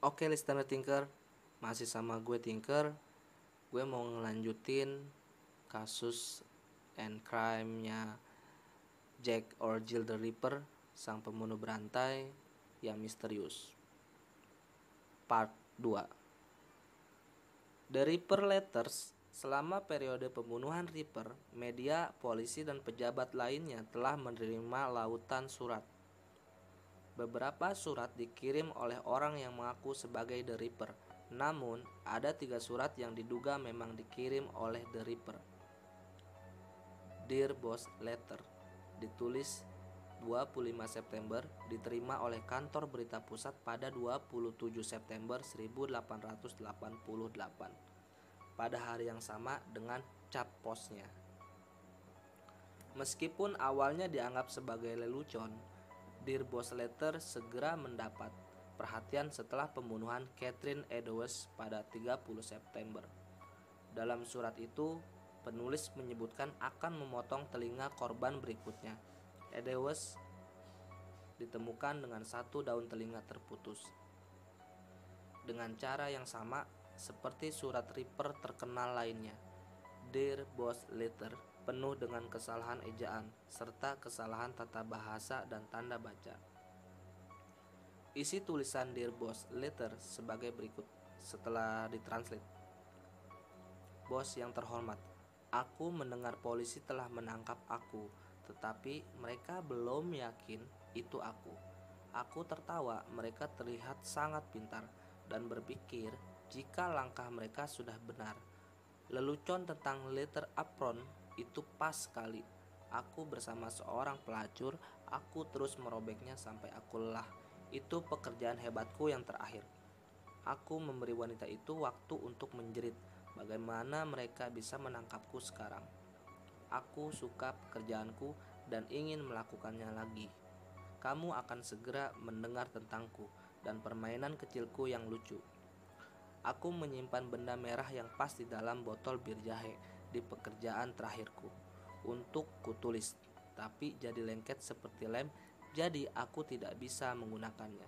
Oke listener Tinker, masih sama gue Tinker. Gue mau ngelanjutin kasus and crime-nya Jack or Jill the Ripper, sang pembunuh berantai yang misterius. Part 2. The Ripper Letters. Selama periode pembunuhan Ripper, media, polisi, dan pejabat lainnya telah menerima lautan surat. Beberapa surat dikirim oleh orang yang mengaku sebagai The Ripper. Namun, ada 3 surat yang diduga memang dikirim oleh The Ripper. Dear Boss Letter, ditulis 25 September, diterima oleh kantor berita pusat pada 27 September 1888. Pada hari yang sama dengan cap posnya. Meskipun awalnya dianggap sebagai lelucon, Dear Boss Letter segera mendapat perhatian setelah pembunuhan Catherine Eddowes pada 30 September. Dalam surat itu, penulis menyebutkan akan memotong telinga korban berikutnya. Eddowes ditemukan dengan 1 daun telinga terputus. Dengan cara yang sama seperti surat Ripper terkenal lainnya, Dear Boss Letter penuh dengan kesalahan ejaan serta kesalahan tata bahasa dan tanda baca. Isi tulisan Dear Boss Letter sebagai berikut setelah ditranslate. Bos yang terhormat, aku mendengar polisi telah menangkap aku, tetapi mereka belum yakin itu aku. Aku tertawa, mereka terlihat sangat pintar dan berpikir jika langkah mereka sudah benar. Lelucon tentang letter apron itu pas sekali. Aku bersama seorang pelacur, aku terus merobeknya sampai aku lelah. Itu pekerjaan hebatku yang terakhir. Aku memberi wanita itu waktu untuk menjerit. Bagaimana mereka bisa menangkapku sekarang? Aku suka pekerjaanku dan ingin melakukannya lagi. Kamu akan segera mendengar tentangku dan permainan kecilku yang lucu. Aku menyimpan benda merah yang pas di dalam botol bir jahe di pekerjaan terakhirku untuk kutulis, tapi jadi lengket seperti lem, jadi aku tidak bisa menggunakannya.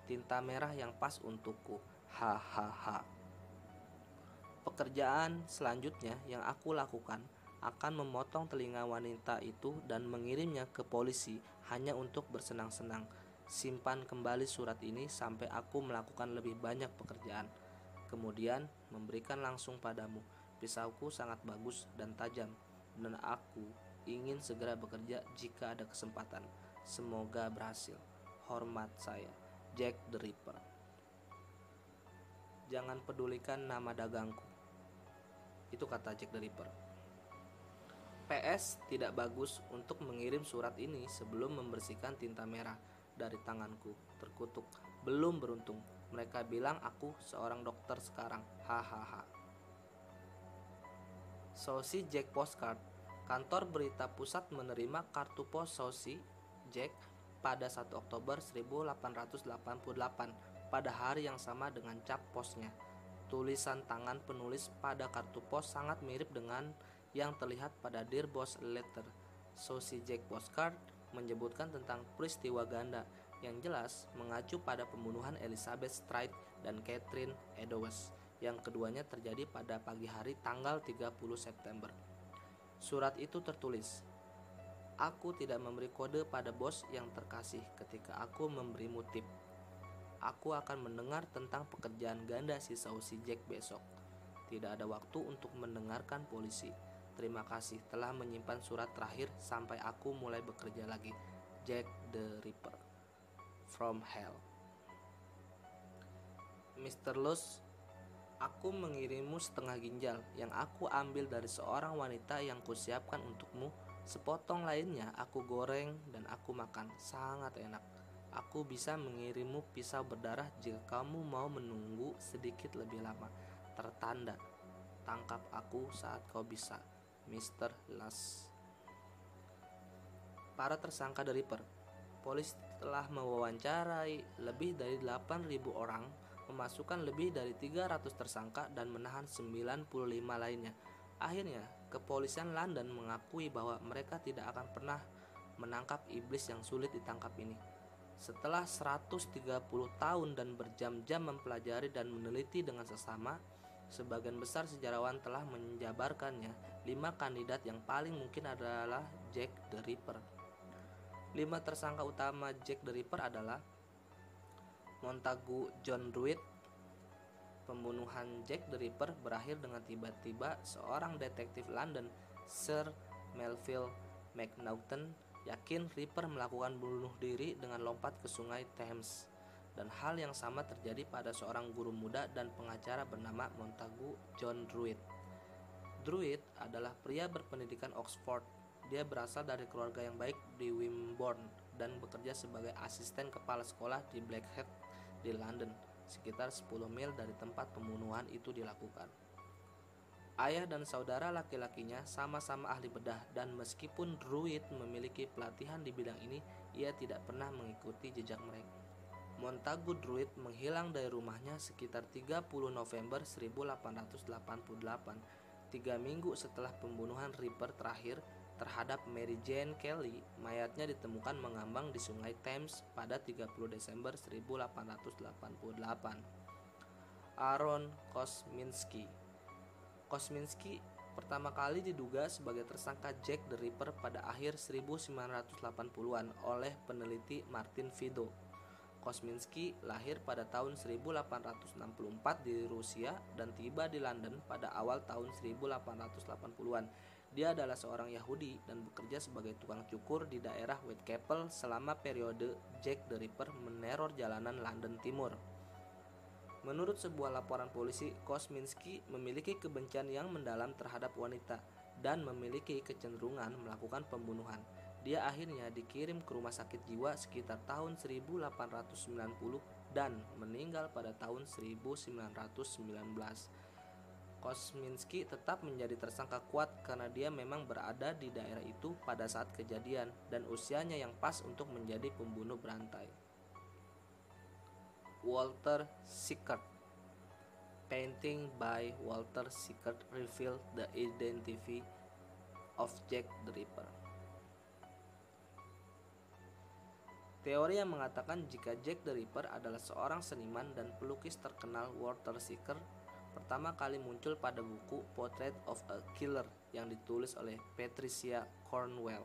Tinta merah yang pas untukku, hahaha. Pekerjaan selanjutnya yang aku lakukan akan memotong telinga wanita itu dan mengirimnya ke polisi hanya untuk bersenang-senang. Simpan kembali surat ini sampai aku melakukan lebih banyak pekerjaan. Kemudian memberikan langsung padamu. Pisauku sangat bagus dan tajam, dan aku ingin segera bekerja jika ada kesempatan. Semoga berhasil. Hormat saya, Jack the Ripper. Jangan pedulikan nama dagangku. Itu kata Jack the Ripper. PS, tidak bagus untuk mengirim surat ini sebelum membersihkan tinta merah dari tanganku. Terkutuk. Belum beruntung. Mereka bilang aku seorang dokter sekarang. Hahaha. Saucy Jack Postcard. Kantor berita pusat menerima kartu pos Saucy Jack pada 1 Oktober 1888 pada hari yang sama dengan cap posnya. Tulisan tangan penulis pada kartu pos sangat mirip dengan yang terlihat pada Dear Boss Letter. Saucy Jack Postcard menyebutkan tentang peristiwa ganda yang jelas mengacu pada pembunuhan Elizabeth Stride dan Catherine Eddowes yang keduanya terjadi pada pagi hari tanggal 30 September. Surat itu tertulis, aku tidak memberi kode pada bos yang terkasih ketika aku memberimu tip. Aku akan mendengar tentang pekerjaan ganda si Saucy Jack besok. Tidak ada waktu untuk mendengarkan polisi. Terima kasih telah menyimpan surat terakhir sampai aku mulai bekerja lagi. Jack the Ripper. From Hell. Mr. Luce, aku mengirimmu setengah ginjal yang aku ambil dari seorang wanita yang kusiapkan untukmu. Sepotong lainnya aku goreng dan aku makan. Sangat enak. Aku bisa mengirimmu pisau berdarah jika kamu mau menunggu sedikit lebih lama. Tertanda, tangkap aku saat kau bisa. Mr. Luce. Para tersangka The Ripper. Polisi telah mewawancarai lebih dari 8.000 orang, memasukkan lebih dari 300 tersangka dan menahan 95 lainnya. Akhirnya, kepolisian London mengakui bahwa mereka tidak akan pernah menangkap iblis yang sulit ditangkap ini. Setelah 130 tahun dan berjam-jam mempelajari dan meneliti dengan sesama, sebagian besar sejarawan telah menjabarkannya 5 kandidat yang paling mungkin adalah Jack the Ripper. 5 tersangka utama Jack the Ripper adalah Montagu John Druid. Pembunuhan Jack the Ripper berakhir dengan tiba-tiba seorang detektif London, Sir Melville McNaughton, yakin Ripper melakukan bunuh diri dengan lompat ke sungai Thames. Dan hal yang sama terjadi pada seorang guru muda dan pengacara bernama Montagu John Druid. Druid adalah pria berpendidikan Oxford. Dia berasal dari keluarga yang baik di Wimborne dan bekerja sebagai asisten kepala sekolah di Blackheath di London, sekitar 10 mil dari tempat pembunuhan itu dilakukan. Ayah dan saudara laki-lakinya sama-sama ahli bedah, dan meskipun Druid memiliki pelatihan di bidang ini, ia tidak pernah mengikuti jejak mereka. Montagu Druid menghilang dari rumahnya sekitar 30 November 1888, 3 minggu setelah pembunuhan Ripper terakhir terhadap Mary Jane Kelly. Mayatnya ditemukan mengambang di sungai Thames pada 30 Desember 1888. Aaron Kosminski. Kosminski pertama kali diduga sebagai tersangka Jack the Ripper pada akhir 1980-an oleh peneliti Martin Fido. Kosminski lahir pada tahun 1864 di Rusia dan tiba di London pada awal tahun 1880-an. Dia adalah seorang Yahudi dan bekerja sebagai tukang cukur di daerah Whitechapel selama periode Jack the Ripper meneror jalanan London Timur. Menurut sebuah laporan polisi, Kosminski memiliki kebencian yang mendalam terhadap wanita dan memiliki kecenderungan melakukan pembunuhan. Dia akhirnya dikirim ke rumah sakit jiwa sekitar tahun 1890 dan meninggal pada tahun 1919. Kosminski tetap menjadi tersangka kuat karena dia memang berada di daerah itu pada saat kejadian dan usianya yang pas untuk menjadi pembunuh berantai. Walter Sickert. Painting by Walter Sickert revealed the identity of Jack the Ripper. Teori yang mengatakan jika Jack the Ripper adalah seorang seniman dan pelukis terkenal Walter Sickert pertama kali muncul pada buku Portrait of a Killer yang ditulis oleh Patricia Cornwell.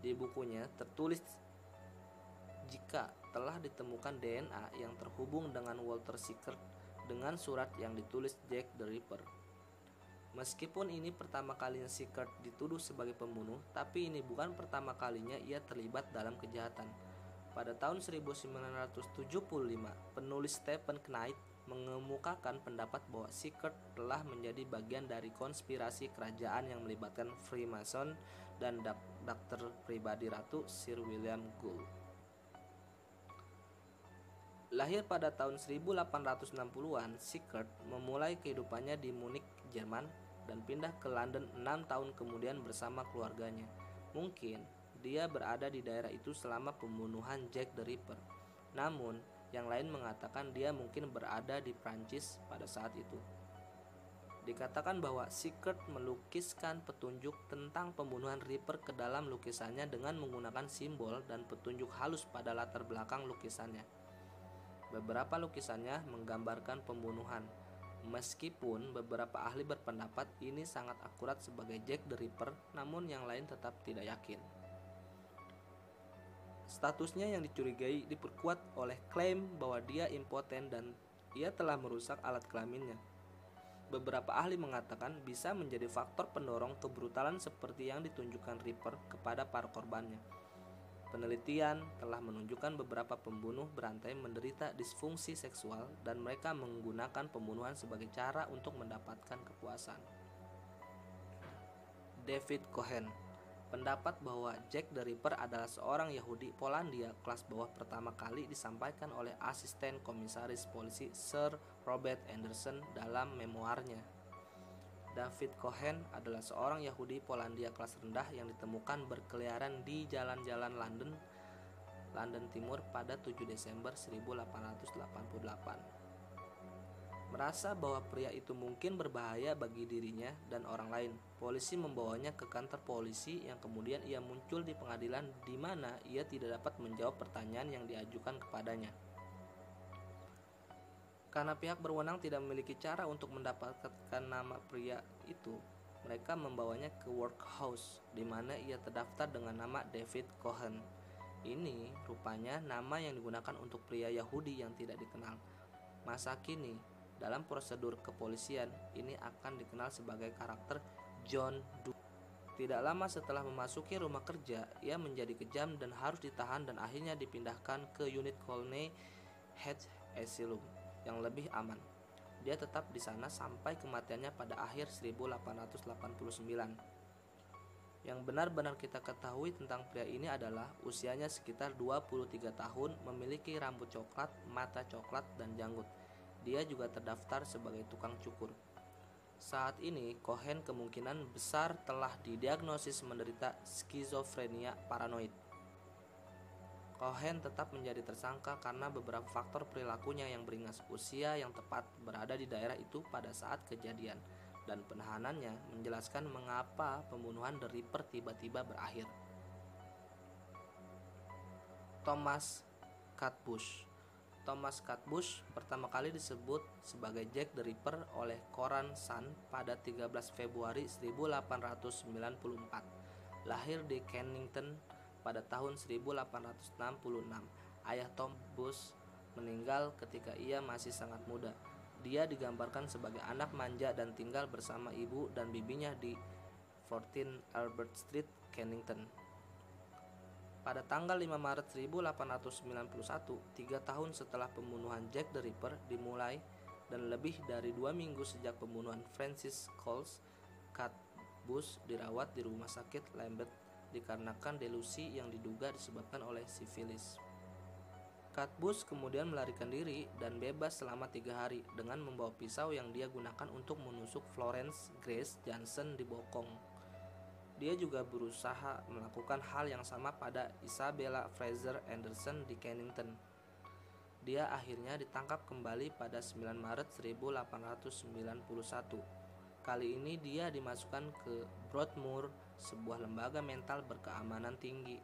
Di bukunya tertulis jika telah ditemukan DNA yang terhubung dengan Walter Sickert dengan surat yang ditulis Jack the Ripper. Meskipun ini pertama kalinya Sickert dituduh sebagai pembunuh, tapi ini bukan pertama kalinya ia terlibat dalam kejahatan. Pada tahun 1975, penulis Stephen Knight mengemukakan pendapat bahwa Sickert telah menjadi bagian dari konspirasi kerajaan yang melibatkan Freemason dan dokter pribadi Ratu Sir William Gould. Lahir pada tahun 1860-an, Sickert memulai kehidupannya di Munich, Jerman, dan pindah ke London 6 tahun kemudian bersama keluarganya. Mungkin dia berada di daerah itu selama pembunuhan Jack the Ripper. Namun, yang lain mengatakan dia mungkin berada di Prancis pada saat itu. Dikatakan bahwa Sickert melukiskan petunjuk tentang pembunuhan Ripper ke dalam lukisannya dengan menggunakan simbol dan petunjuk halus pada latar belakang lukisannya. Beberapa lukisannya menggambarkan pembunuhan, meskipun beberapa ahli berpendapat ini sangat akurat sebagai Jack the Ripper, namun yang lain tetap tidak yakin. Statusnya yang dicurigai diperkuat oleh klaim bahwa dia impoten dan ia telah merusak alat kelaminnya. Beberapa ahli mengatakan bisa menjadi faktor pendorong kebrutalan seperti yang ditunjukkan Ripper kepada para korbannya. Penelitian telah menunjukkan beberapa pembunuh berantai menderita disfungsi seksual dan mereka menggunakan pembunuhan sebagai cara untuk mendapatkan kepuasan. David Cohen. Pendapat bahwa Jack the Ripper adalah seorang Yahudi Polandia kelas bawah pertama kali disampaikan oleh asisten komisaris polisi Sir Robert Anderson dalam memoarnya. David Cohen adalah seorang Yahudi Polandia kelas rendah yang ditemukan berkeliaran di jalan-jalan London Timur pada 7 Desember 1888. Merasa bahwa pria itu mungkin berbahaya bagi dirinya dan orang lain, polisi membawanya ke kantor polisi yang kemudian ia muncul di pengadilan di mana ia tidak dapat menjawab pertanyaan yang diajukan kepadanya. Karena pihak berwenang tidak memiliki cara untuk mendapatkan nama pria itu, mereka membawanya ke workhouse di mana ia terdaftar dengan nama David Cohen. Ini rupanya nama yang digunakan untuk pria Yahudi yang tidak dikenal. Masa kini, dalam prosedur kepolisian, ini akan dikenal sebagai karakter John Doe. Tidak lama setelah memasuki rumah kerja, ia menjadi kejam dan harus ditahan dan akhirnya dipindahkan ke unit Colney Hedge Asylum yang lebih aman. Dia tetap di sana sampai kematiannya pada akhir 1889. Yang benar-benar kita ketahui tentang pria ini adalah usianya sekitar 23 tahun, memiliki rambut coklat, mata coklat, dan janggut. Dia juga terdaftar sebagai tukang cukur. Saat ini, Cohen kemungkinan besar telah didiagnosis menderita skizofrenia paranoid. Cohen tetap menjadi tersangka karena beberapa faktor perilakunya yang beringas, usia yang tepat, berada di daerah itu pada saat kejadian, dan penahanannya menjelaskan mengapa pembunuhan The Ripper tiba-tiba berakhir. Thomas Catbush. Thomas Catbush pertama kali disebut sebagai Jack the Ripper oleh koran Sun pada 13 Februari 1894. Lahir di Kennington pada tahun 1866. Ayah Tom Bush meninggal ketika ia masih sangat muda. Dia digambarkan sebagai anak manja dan tinggal bersama ibu dan bibinya di 14 Albert Street, Kennington. Pada tanggal 5 Maret 1891, 3 tahun setelah pembunuhan Jack the Ripper dimulai dan lebih dari 2 minggu sejak pembunuhan Francis Coles, Catbush dirawat di rumah sakit Lambeth dikarenakan delusi yang diduga disebabkan oleh sifilis. Catbush kemudian melarikan diri dan bebas selama 3 hari dengan membawa pisau yang dia gunakan untuk menusuk Florence Grace Johnson di bokong. Dia juga berusaha melakukan hal yang sama pada Isabella Fraser Anderson di Kennington. Dia akhirnya ditangkap kembali pada 9 Maret 1891. Kali ini dia dimasukkan ke Broadmoor, sebuah lembaga mental berkeamanan tinggi.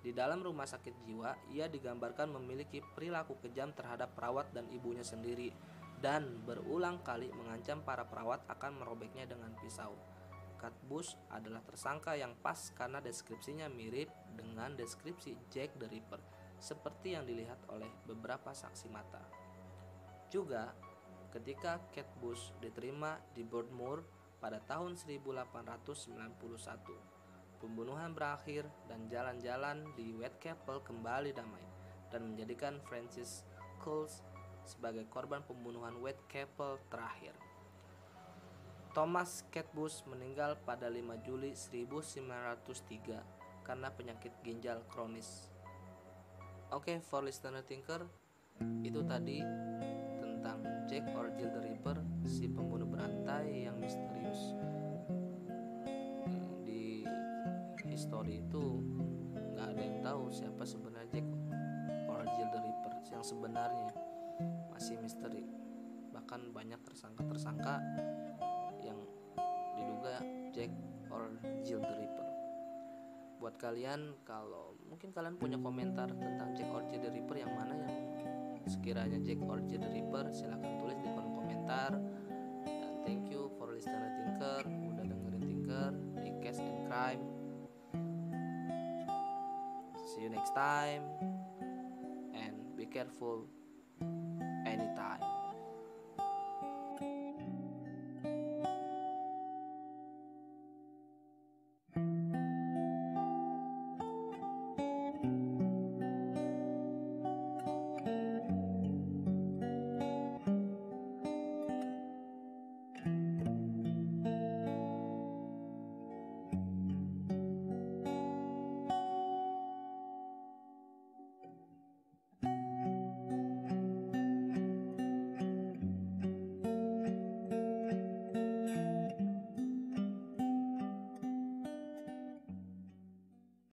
Di dalam rumah sakit jiwa, ia digambarkan memiliki perilaku kejam terhadap perawat dan ibunya sendiri, dan berulang kali mengancam para perawat akan merobeknya dengan pisau. Catbush adalah tersangka yang pas karena deskripsinya mirip dengan deskripsi Jack the Ripper, seperti yang dilihat oleh beberapa saksi mata. Juga, ketika Catbush diterima di Broadmoor pada tahun 1891, pembunuhan berakhir dan jalan-jalan di Whitechapel kembali damai, dan menjadikan Francis Coles sebagai korban pembunuhan Whitechapel terakhir. Thomas Catbush meninggal pada 5 Juli 1903 karena penyakit ginjal kronis. Oke, for listener thinker, itu tadi tentang Jack or Jill the Ripper, si pembunuh berantai yang misterius. Di history itu nggak ada yang tahu siapa sebenarnya Jack or Jill the Ripper yang sebenarnya, masih misteri. Bahkan banyak tersangka-tersangka yang diduga Jack or Jill the Ripper. Buat kalian, kalau mungkin kalian punya komentar tentang Jack or Jill the Ripper, yang mana yang sekiranya Jack or Jill the Ripper, silahkan tulis di kolom komentar. Dan thank you for listener Tinker, udah dengerin Tinker di Case and Crime. See you next time and be careful anytime.